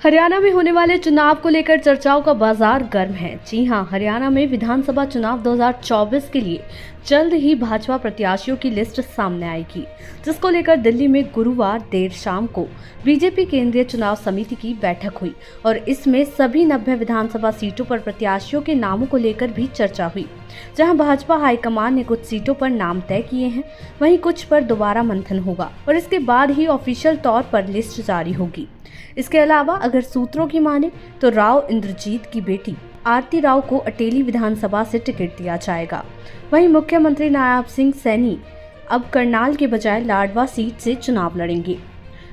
हरियाणा में होने वाले चुनाव को लेकर चर्चाओं का बाजार गर्म है। जी हां, हरियाणा में विधानसभा चुनाव 2024 के लिए जल्द ही भाजपा प्रत्याशियों की लिस्ट सामने आएगी, जिसको लेकर दिल्ली में गुरुवार देर शाम को बीजेपी केंद्रीय चुनाव समिति की बैठक हुई और इसमें सभी 90 विधानसभा सीटों पर प्रत्याशियों के नामों को लेकर भी चर्चा हुई। जहां भाजपा हाईकमान ने कुछ सीटों पर नाम तय किए हैं, वहीं कुछ पर दोबारा मंथन होगा और इसके बाद ही ऑफिशियल तौर पर लिस्ट जारी होगी। इसके अलावा अगर सूत्रों की माने तो राव इंद्रजीत की बेटी आरती राव को अटेली विधानसभा से टिकट दिया जाएगा। वहीं मुख्यमंत्री नायब सिंह सैनी अब करनाल के बजाय लाडवा सीट से चुनाव लड़ेंगे।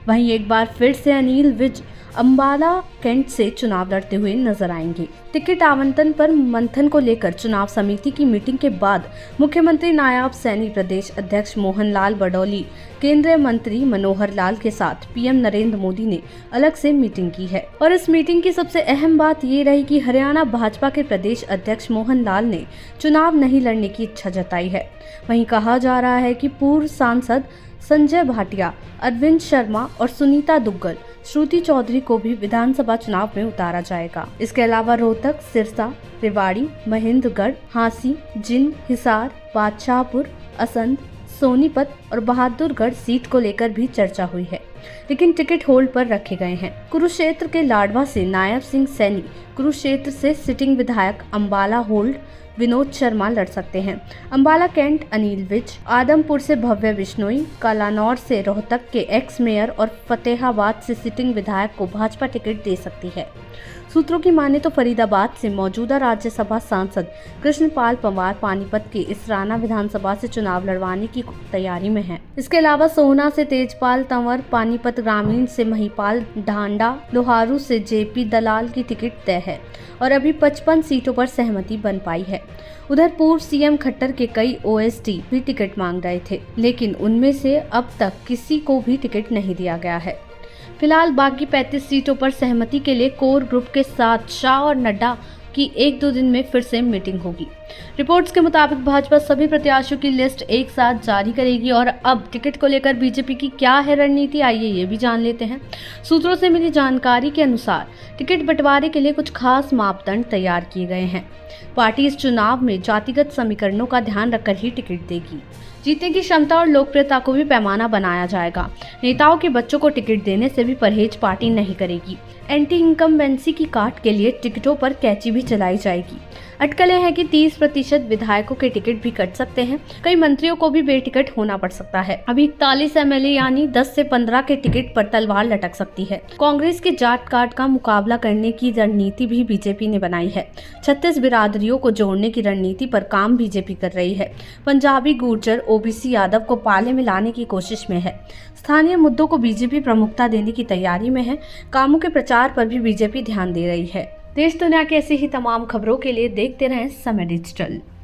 वहीं एक बार फिर से अनिल विज अंबाला कैंट से चुनाव लड़ते हुए नजर आएंगे। टिकट आवंटन पर मंथन को लेकर चुनाव समिति की मीटिंग के बाद मुख्यमंत्री नायब सैनी, प्रदेश अध्यक्ष मोहन लाल बडौली, केंद्रीय मंत्री मनोहर लाल के साथ पीएम नरेंद्र मोदी ने अलग से मीटिंग की है। और इस मीटिंग की सबसे अहम बात ये रही कि हरियाणा भाजपा के प्रदेश अध्यक्ष मोहन लाल ने चुनाव नहीं लड़ने की इच्छा जताई है। वहीं कहा जा रहा है कि पूर्व सांसद संजय भाटिया, अरविंद शर्मा और सुनीता दुग्गल, श्रुति चौधरी को भी विधानसभा चुनाव में उतारा जाएगा। इसके अलावा रोहतक, सिरसा, रेवाड़ी, महेंद्रगढ़, हांसी, जिंद, हिसार, बादशाहपुर, असंध, सोनीपत और बहादुरगढ़ सीट को लेकर भी चर्चा हुई है, लेकिन टिकट होल्ड पर रखे गए हैं। कुरुक्षेत्र के लाडवा से नायब सिंह सैनी, कुरुक्षेत्र से सिटिंग विधायक अंबाला होल्ड विनोद शर्मा लड़ सकते हैं। अंबाला कैंट अनिल विज, आदमपुर से भव्य बिश्नोई, कलानौर से रोहतक के एक्स मेयर और फतेहाबाद से सिटिंग विधायक को भाजपा टिकट दे सकती है। सूत्रों की माने तो फरीदाबाद से मौजूदा राज्यसभा सांसद कृष्णपाल पंवार पानीपत के इसराना विधानसभा से चुनाव लड़वाने की तैयारी में हैं। इसके अलावा सोहना से तेजपाल तंवर, पानीपत ग्रामीण से महिपाल ढांडा, लोहारू से जेपी दलाल की टिकट तय है और अभी 55 सीटों पर सहमति बन पाई है। उधर पूर्व सीएम खट्टर के कई ओएसडी भी टिकट मांग रहे थे, लेकिन उनमें से अब तक किसी को भी टिकट नहीं दिया गया है। फिलहाल बाकी 35 सीटों पर सहमति के लिए कोर ग्रुप के साथ शाह और नड्डा की 1-2 दिन में फिर से मीटिंग होगी। रिपोर्ट्स के मुताबिक भाजपा सभी प्रत्याशियों की लिस्ट एक साथ जारी करेगी और अब टिकट को लेकर बीजेपी की क्या है रणनीति, आइए ये भी जान लेते हैं। सूत्रों से मिली जानकारी के अनुसार टिकट बंटवारे के लिए कुछ खास मापदंड तैयार किए गए हैं। पार्टी इस चुनाव में जातिगत समीकरणों का ध्यान रखकर ही टिकट देगी। जीतने की क्षमता और लोकप्रियता को भी पैमाना बनाया जाएगा। नेताओं के बच्चों को टिकट देने से भी परहेज पार्टी नहीं करेगी। एंटी इनकम्बेंसी की काट के लिए टिकटों पर कैची भी चलाई जाएगी। अटकलें हैं कि 30% विधायकों के टिकट भी कट सकते हैं। कई मंत्रियों को भी बेटिकट होना पड़ सकता है। अभी 41 एमएलए यानी 10 से 15 के टिकट पर तलवार लटक सकती है। कांग्रेस के जाट काट का मुकाबला करने की रणनीति भी बीजेपी ने बनाई है। 36 बिरादरियों को जोड़ने की रणनीति पर काम बीजेपी कर रही है। पंजाबी, गुर्जर, ओबीसी, यादव को पाले में लाने की कोशिश में है। स्थानीय मुद्दों को बीजेपी प्रमुखता देने की तैयारी में है। कामों के प्रचार पर भी बीजेपी ध्यान दे रही है। देश दुनिया की ऐसी ही तमाम खबरों के लिए देखते रहें समय डिजिटल।